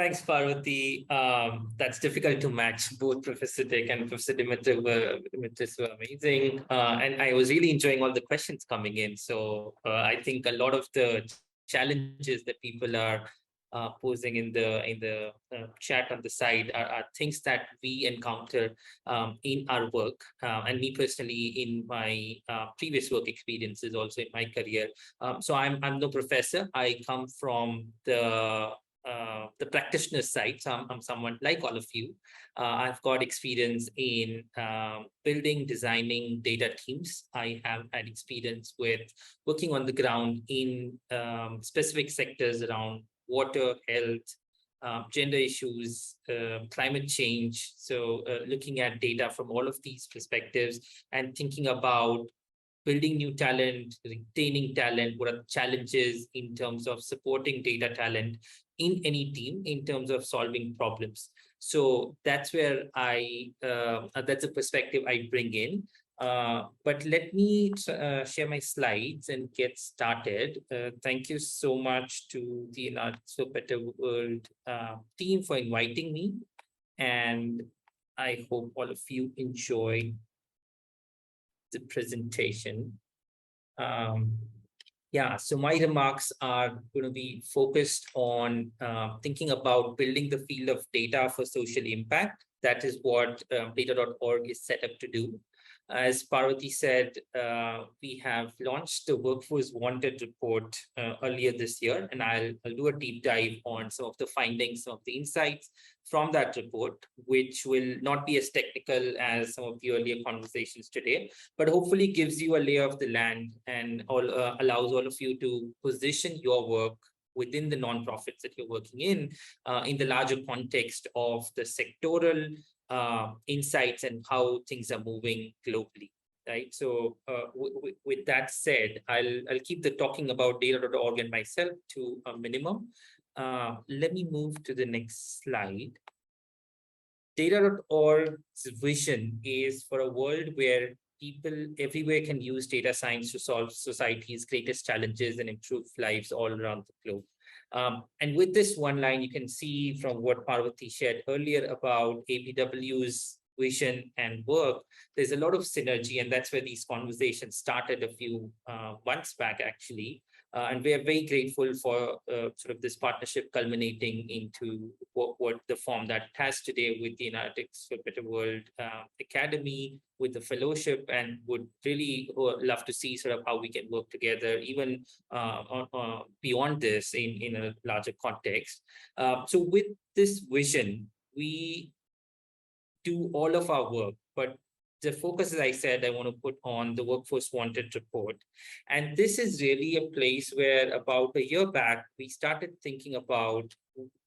Thanks, Parvati. That's difficult to match. Both Professor Dick and Professor Dimitris were amazing. And I was really enjoying all the questions coming in. So I think a lot of the challenges that people are posing in the chat on the side are things that we encounter in our work. And me personally, in my previous work experiences, also in my career. So I'm no professor. I come from the practitioner side. So I'm someone like all of you. I've got experience in building, designing data teams. I have had experience with working on the ground in specific sectors around water, health, gender issues, climate change. So looking at data from all of these perspectives and thinking about building new talent, retaining talent, what are the challenges in terms of supporting data talent in any team in terms of solving problems. So that's where that's a perspective I bring in. But let me share my slides and get started. Thank you so much to the Better World team for inviting me. And I hope all of you enjoy the presentation. Yeah, so my remarks are going to be focused on thinking about building the field of data for social impact. That is what Data.org is set up to do. As Parvati said, we have launched the Workforce Wanted report earlier this year, and I'll do a deep dive on some of the findings, some of the insights from that report, which will not be as technical as some of the earlier conversations today, but hopefully gives you a lay of the land and allows all of you to position your work within the nonprofits that you're working in the larger context of the sectoral insights and how things are moving globally, right? So with that said, I'll keep the talking about Data.org and myself to a minimum. Let me move to the next slide. Data.org's vision is for a world where people everywhere can use data science to solve society's greatest challenges and improve lives all around the globe. And with this one line, you can see from what Parvati shared earlier about APW's vision and work, there's a lot of synergy, and that's where these conversations started a few months back, actually. And we are very grateful for sort of this partnership culminating into what the form that it has today with the Analytics for Better World Academy, with the fellowship, and would really love to see sort of how we can work together, even beyond this in a larger context. So with this vision, we do all of our work, but the focus, as I said, I want to put on the Workforce Wanted report. And this is really a place where about a year back, we started thinking about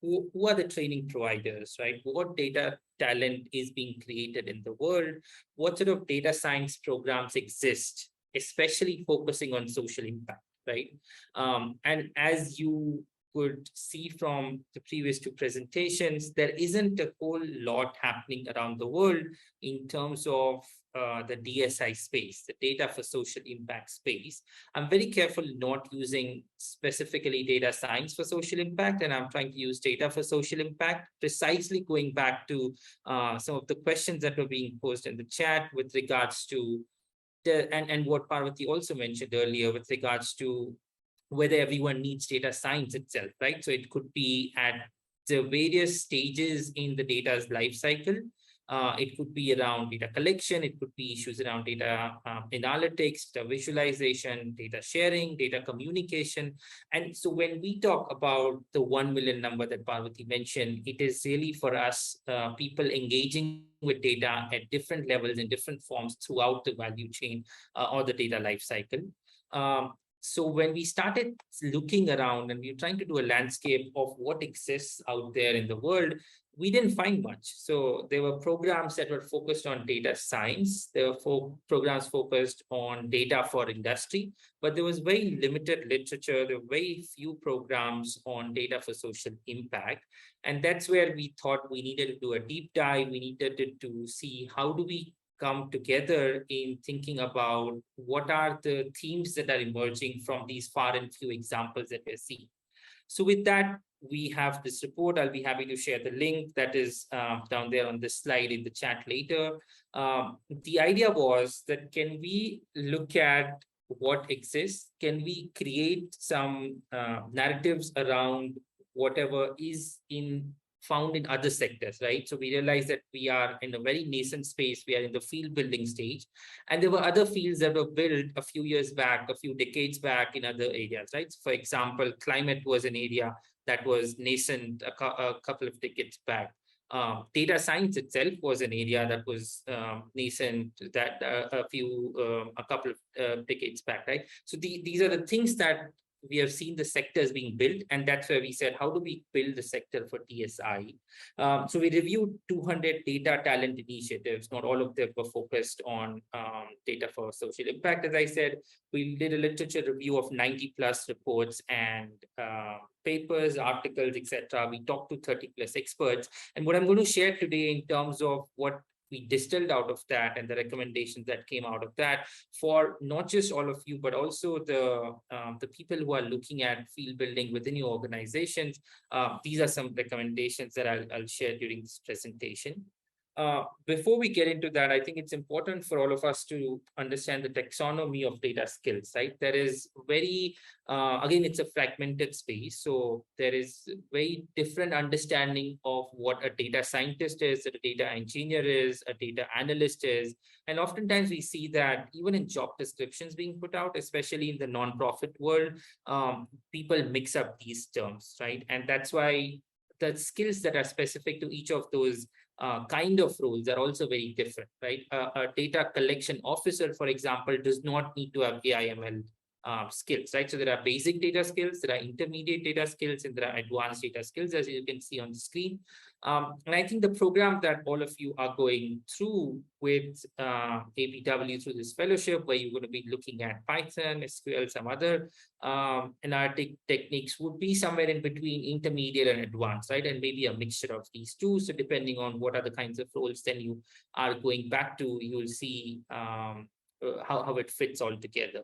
who are the training providers, right? What data talent is being created in the world? What sort of data science programs exist, especially focusing on social impact, right? And as you could see from the previous two presentations, there isn't a whole lot happening around the world in terms of the DSI space, the data for social impact space. I'm very careful not using specifically data science for social impact, and I'm trying to use data for social impact, precisely going back to some of the questions that were being posed in the chat with regards to and what Parvati also mentioned earlier with regards to whether everyone needs data science itself, right? So it could be at the various stages in the data's life cycle. It could be around data collection. It could be issues around data analytics, data visualization, data sharing, data communication. And so when we talk about the 1 million number that Parvati mentioned, it is really for us, people engaging with data at different levels in different forms throughout the value chain or the data life cycle. So when we started looking around and we were trying to do a landscape of what exists out there in the world, we didn't find much. So there were programs that were focused on data science. There were programs focused on data for industry, but there was very limited literature. There were very few programs on data for social impact. And that's where we thought we needed to do a deep dive. We needed to see how do we come together in thinking about what are the themes that are emerging from these far and few examples that we're seeing. So with that, we have this report. I'll be happy to share the link that is down there on this slide in the chat later. The idea was that, can we look at what exists? Can we create some narratives around whatever is found in other sectors, right? So we realized that we are in a very nascent space. We are in the field building stage, and there were other fields that were built a few years back, a few decades back in other areas, right? So for example, climate was an area that was nascent a couple of decades back. Data science itself was an area that was nascent that a couple of decades back, right? So these are the things that we have seen the sectors being built, and that's where we said, how do we build the sector for TSI? So we reviewed 200 data talent initiatives. Not all of them were focused on data for social impact. As I said, we did a literature review of 90 plus reports and papers, articles, etc. We talked to 30 plus experts. And what I'm going to share today in terms of what we distilled out of that and the recommendations that came out of that for not just all of you, but also the people who are looking at field building within your organizations. These are some recommendations that I'll share during this presentation. Before we get into that, I think it's important for all of us to understand the taxonomy of data skills, right? There is again, it's a fragmented space. So there is very different understanding of what a data scientist is, a data engineer is, a data analyst is. And oftentimes we see that even in job descriptions being put out, especially in the nonprofit world, people mix up these terms, right? And that's why the skills that are specific to each of those kind of roles are also very different, right? A data collection officer, for example, does not need to have AIML skills, right? So there are basic data skills, there are intermediate data skills, and there are advanced data skills, as you can see on the screen. And I think the program that all of you are going through with APW through this fellowship, where you're going to be looking at Python, SQL, some other analytic techniques, would be somewhere in between intermediate and advanced, right? And maybe a mixture of these two. So depending on what are the kinds of roles then you are going back to, you'll see how it fits all together.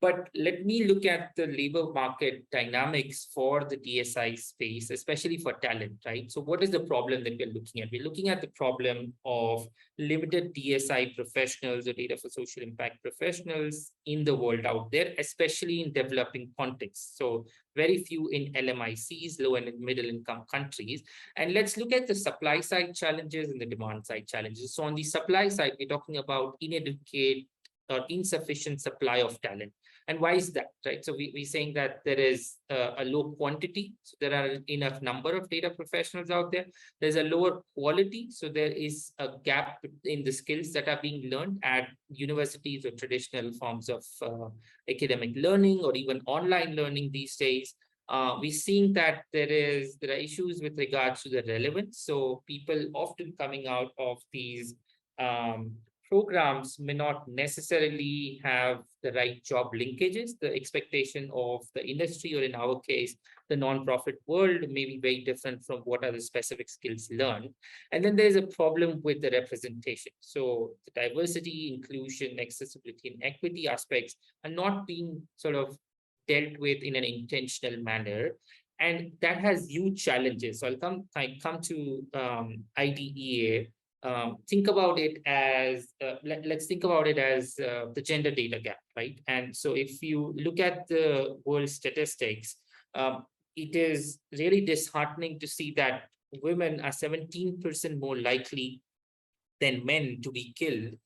But let me look at the labor market dynamics for the DSI space, especially for talent, right? So what is the problem that we're looking at? We're looking at the problem of limited DSI professionals or data for social impact professionals in the world out there, especially in developing contexts. So very few in LMICs, low and middle income countries. And let's look at the supply side challenges and the demand side challenges. So on the supply side, we're talking about inadequate or insufficient supply of talent. And why is that, right? So we're saying that there is a low quantity. So there are enough number of data professionals out there. There's a lower quality. So there is a gap in the skills that are being learned at universities or traditional forms of academic learning or even online learning these days. We're seeing that there are issues with regards to the relevance. So people often coming out of these programs may not necessarily have the right job linkages. The expectation of the industry, or in our case, the nonprofit world, may be very different from what are the specific skills learned. And then there's a problem with the representation. So the diversity, inclusion, accessibility, and equity aspects are not being sort of dealt with in an intentional manner. And that has huge challenges. So I come to IDEA. Think about it as, let's think about it as the gender data gap, right? And so if you look at the world statistics, it is really disheartening to see that women are 17% more likely than men to be killed,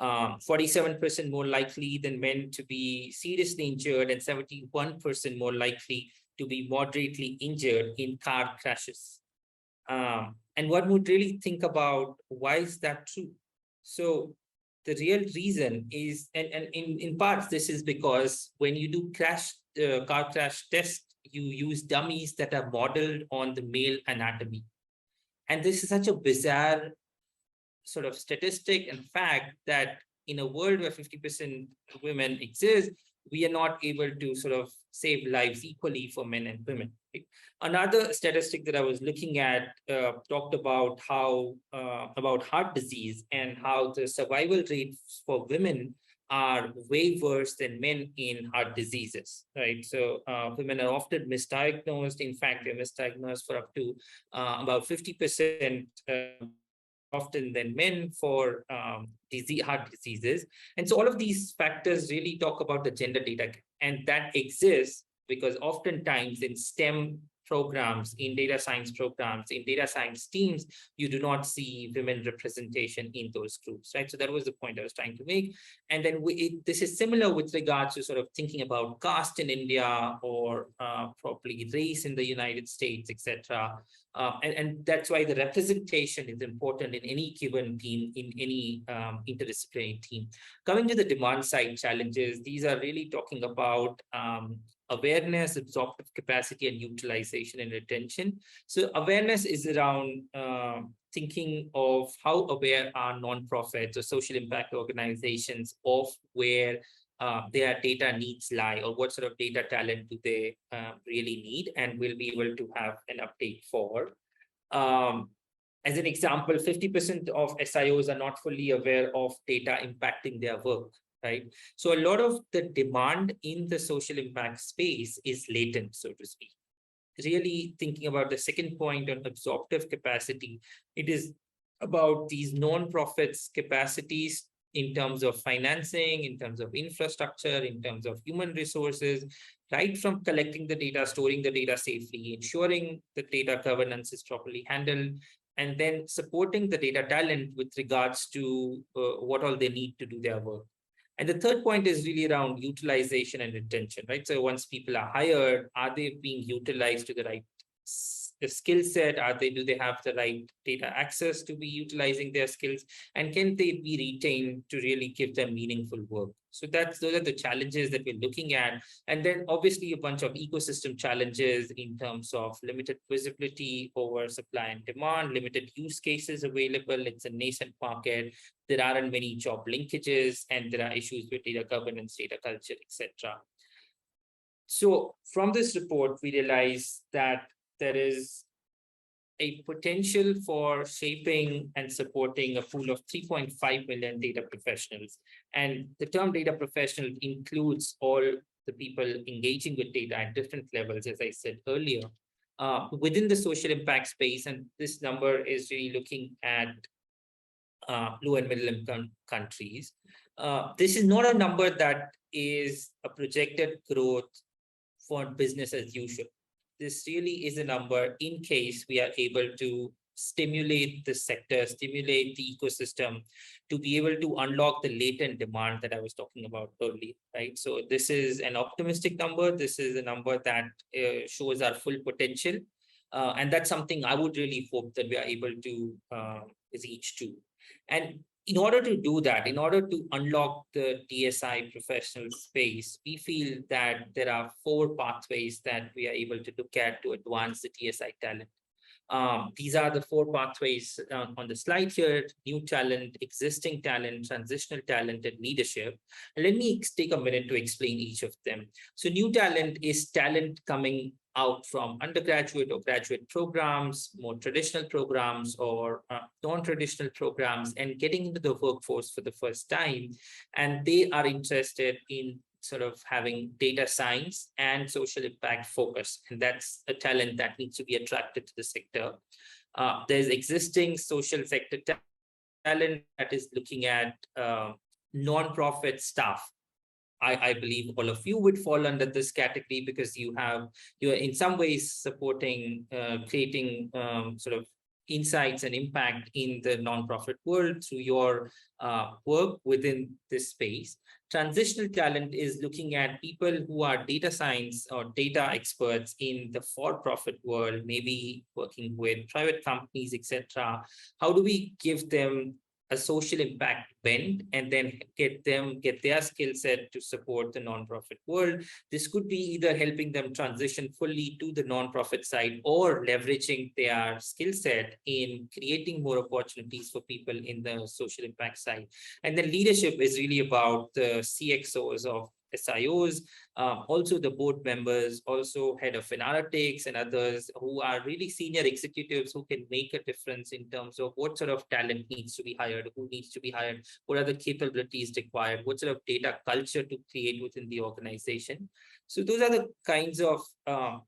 47% more likely than men to be seriously injured, and 71% more likely to be moderately injured in car crashes. And one would really think about, why is that true? So the real reason is, and in parts, this is because when you do car crash tests, you use dummies that are modeled on the male anatomy. And this is such a bizarre sort of statistic and fact that in a world where 50% women exist, we are not able to sort of save lives equally for men and women. Another statistic that I was looking at talked about how about heart disease and how the survival rate for women are way worse than men in heart diseases, right? So women are often misdiagnosed. In fact, they're misdiagnosed for up to about 50% often than men for heart diseases. And so all of these factors really talk about the gender data, and that exists because oftentimes in STEM programs, in data science programs, in data science teams, you do not see women representation in those groups, right? So that was the point I was trying to make. And then this is similar with regards to sort of thinking about caste in India or probably race in the United States, etc. And that's why the representation is important in any given team, in any interdisciplinary team. Coming to the demand side challenges, these are really talking about awareness, absorptive capacity, and utilization and retention. So awareness is around thinking of how aware are nonprofits or social impact organizations of where their data needs lie, or what sort of data talent do they really need, and we'll be able to have an update for. As an example, 50% of SIOs are not fully aware of data impacting their work, right? So a lot of the demand in the social impact space is latent, so to speak. Really thinking about the second point on absorptive capacity, it is about these non-profits capacities in terms of financing, in terms of infrastructure, in terms of human resources, right from collecting the data, storing the data safely, ensuring the data governance is properly handled, and then supporting the data talent with regards to what all they need to do their work. And the third point is really around utilization and retention, right? So once people are hired, are they being utilized to the right skill set? Do they have the right data access to be utilizing their skills? And can they be retained to really give them meaningful work? So those are the challenges that we're looking at. And then obviously a bunch of ecosystem challenges in terms of limited visibility over supply and demand, limited use cases available. It's a nascent market. There aren't many job linkages, and there are issues with data governance, data culture, etc. So from this report, we realize that there is a potential for shaping and supporting a pool of 3.5 million data professionals. And the term data professional includes all the people engaging with data at different levels, as I said earlier, within the social impact space. And this number is really looking at low and middle income countries. This is not a number that is a projected growth for business as usual. This really is a number in case we are able to stimulate the sector, stimulate the ecosystem to be able to unlock the latent demand that I was talking about earlier, right? So this is an optimistic number. This is a number that shows our full potential. And that's something I would really hope that we are able to reach to. And in order to do that, in order to unlock the DSI professional space, we feel that there are 4 pathways that we are able to look at to advance the DSI talent. These are the 4 pathways on the slide here: new talent, existing talent, transitional talent, and leadership. And let me take a minute to explain each of them. So new talent is talent coming out from undergraduate or graduate programs, more traditional programs or non-traditional programs, and getting into the workforce for the first time. And they are interested in sort of having data science and social impact focus. And that's a talent that needs to be attracted to the sector. There's existing social sector talent that is looking at non-profit staff. I believe all of you would fall under this category because you're in some ways supporting, creating sort of insights and impact in the nonprofit world through your work within this space. Transitional talent is looking at people who are data science or data experts in the for-profit world, maybe working with private companies, etc. How do we give them a social impact bend and then get their skill set to support the nonprofit world? This could be either helping them transition fully to the nonprofit side or leveraging their skill set in creating more opportunities for people in the social impact side. And then leadership is really about the CXOs of SIOs, also the board members, also head of analytics and others who are really senior executives who can make a difference in terms of what sort of talent needs to be hired, who needs to be hired, what are the capabilities required, what sort of data culture to create within the organization. So those are the kinds of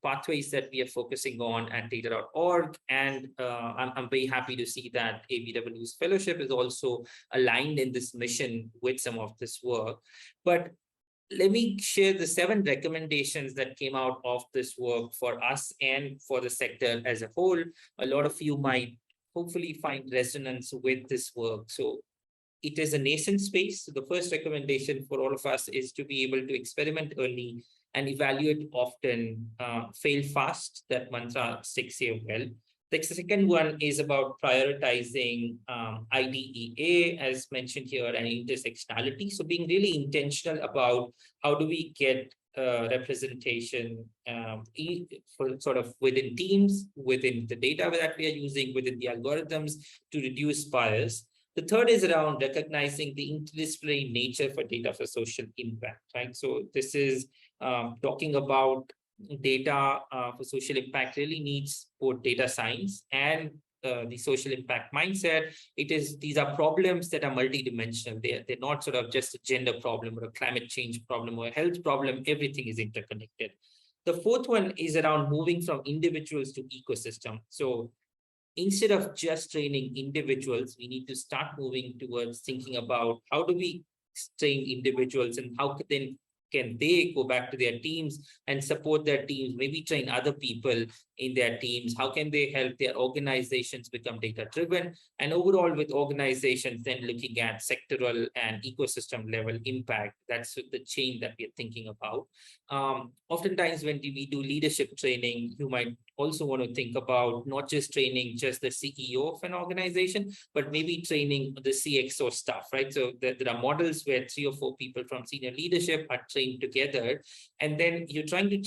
pathways that we are focusing on at Data.org. And I'm very happy to see that ABW's fellowship is also aligned in this mission with some of this work. But let me share the 7 recommendations that came out of this work for us and for the sector as a whole. A lot of you might hopefully find resonance with this work. So it is a nascent space. So the first recommendation for all of us is to be able to experiment early and evaluate often, fail fast. That mantra sticks here well. The second one is about prioritizing IDEA, as mentioned here, and intersectionality. So being really intentional about how do we get representation for sort of within teams, within the data that we are using, within the algorithms to reduce bias. The third is around recognizing the interdisciplinary nature for data for social impact, right? So this is talking about data for social impact really needs both data science and the social impact mindset. These are problems that are multidimensional. They're not sort of just a gender problem or a climate change problem or a health problem. Everything is interconnected. The fourth one is around moving from individuals to ecosystem. So instead of just training individuals, we need to start moving towards thinking about how do we train individuals and how can they go back to their teams and support their teams, maybe train other people in their teams? How can they help their organizations become data-driven? And overall with organizations, then looking at sectoral and ecosystem level impact, that's the chain that we're thinking about. Oftentimes when we do leadership training, you might also want to think about not just training just the CEO of an organization, but maybe training the CXO staff, right? So there are models where 3 or 4 people from senior leadership are trained together, and then you're trying to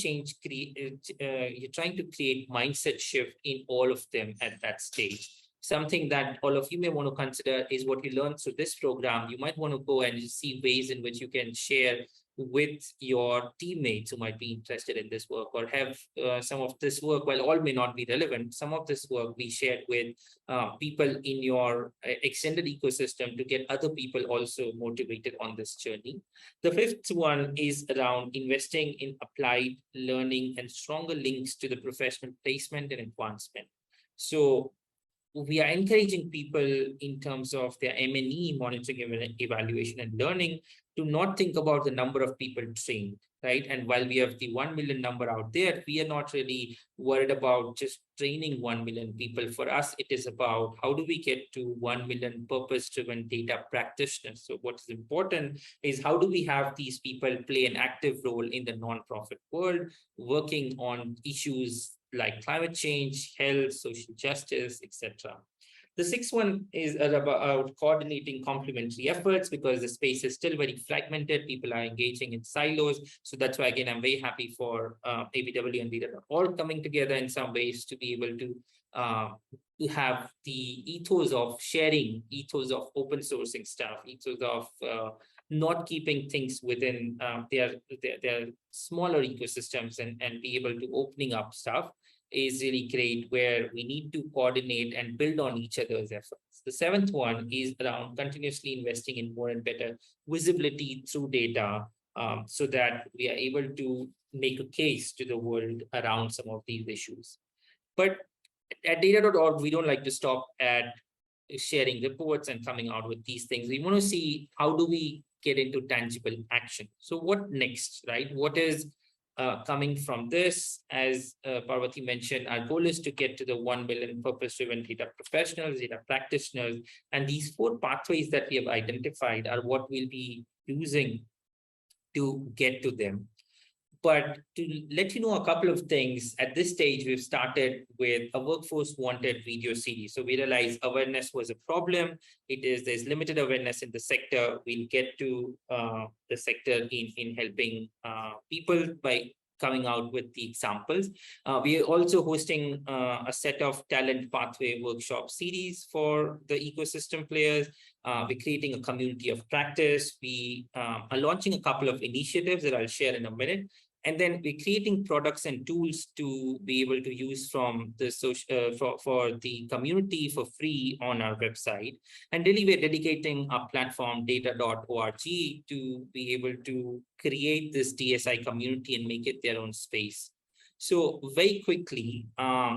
create mindset shift in all of them at that stage. Something that all of you may want to consider is what you learned through this program. You might want to go and see ways in which you can share with your teammates who might be interested in this work, or have some of this work, while all may not be relevant, some of this work be shared with people in your extended ecosystem to get other people also motivated on this journey. The fifth one is around investing in applied learning and stronger links to the professional placement and advancement. So we are encouraging people in terms of their M&E, monitoring, evaluation, and learning, to not think about the number of people trained, right? And while we have the 1 million number out there, we are not really worried about just training 1 million people. For us, it is about how do we get to 1 million purpose-driven data practitioners. So what is important is how do we have these people play an active role in the nonprofit world, working on issues like climate change, health, social justice, etc. The sixth one is about coordinating complementary efforts, because the space is still very fragmented. People are engaging in silos. So that's why, again, I'm very happy for ABW and Data.org coming together in some ways to be able to have the ethos of sharing, ethos of open sourcing stuff, ethos of not keeping things within their smaller ecosystems and be able to opening up stuff is really great, where we need to coordinate and build on each other's efforts. The seventh one is around continuously investing in more and better visibility through data, so that we are able to make a case to the world around some of these issues. But at data.org, we don't like to stop at sharing reports and coming out with these things. We want to see how do we get into tangible action. So what next, right? What is coming from this? As Parvati mentioned, our goal is to get to the 1 million purpose-driven data professionals, data practitioners, and these 4 pathways that we have identified are what we'll be using to get to them. But to let you know a couple of things, at this stage, we've started with a workforce wanted video series. So we realized awareness was a problem. There's limited awareness in the sector. We'll get to the sector in helping people by coming out with the examples. We are also hosting a set of talent pathway workshop series for the ecosystem players. We're creating a community of practice. We are launching a couple of initiatives that I'll share in a minute. And then we're creating products and tools to be able to use from the for the community for free on our website. And really, we're dedicating our platform, data.org, to be able to create this DSI community and make it their own space. So very quickly,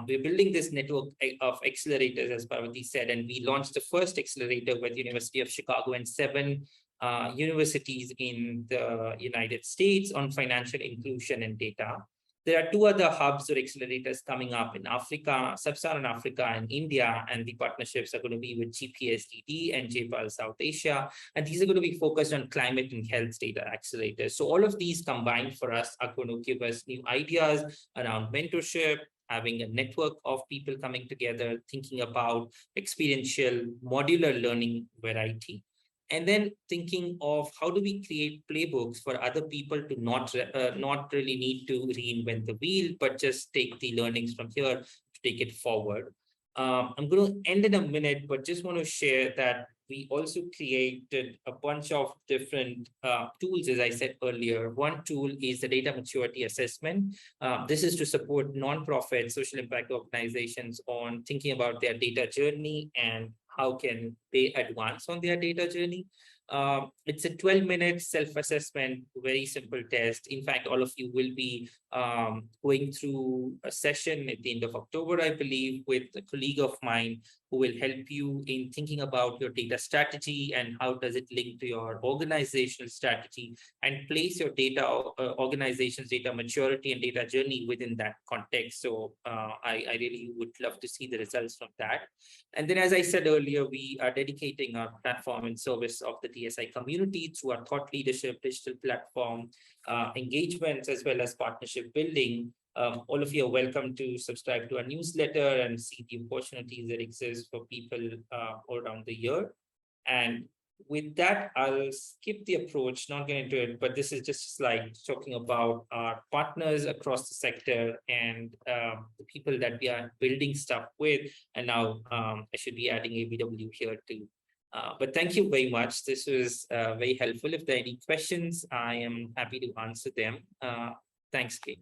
we're building this network of accelerators, as Parvati said, and we launched the first accelerator with University of Chicago and 7 universities in the United States on financial inclusion and data. There are 2 other hubs or accelerators coming up in Africa, Sub-Saharan Africa and India, and the partnerships are going to be with GPSDD and JPAL South Asia. And these are going to be focused on climate and health data accelerators. So all of these combined for us are going to give us new ideas around mentorship, having a network of people coming together, thinking about experiential modular learning variety. And then thinking of how do we create playbooks for other people to not really need to reinvent the wheel, but just take the learnings from here to take it forward. I'm going to end in a minute, but just want to share that we also created a bunch of different tools, as I said earlier. One tool is the data maturity assessment. This is to support nonprofit social impact organizations on thinking about their data journey and how can they advance on their data journey. It's a 12-minute self-assessment, very simple test. In fact, all of you will be going through a session at the end of October, I believe, with a colleague of mine who will help you in thinking about your data strategy and how does it link to your organizational strategy, and place your data organization's data maturity and data journey within that context. So I really would love to see the results from that. And then, as I said earlier, we are dedicating our platform in service of the DSI community through our thought leadership, digital platform, engagements, as well as partnership building. All of you are welcome to subscribe to our newsletter and see the opportunities that exist for people all around the year. And with that, I'll skip the approach, not get into it, but this is just a slide talking about our partners across the sector and the people that we are building stuff with. And now I should be adding ABW here too. But thank you very much. This was very helpful. If there are any questions, I am happy to answer them. Thanks, Kate.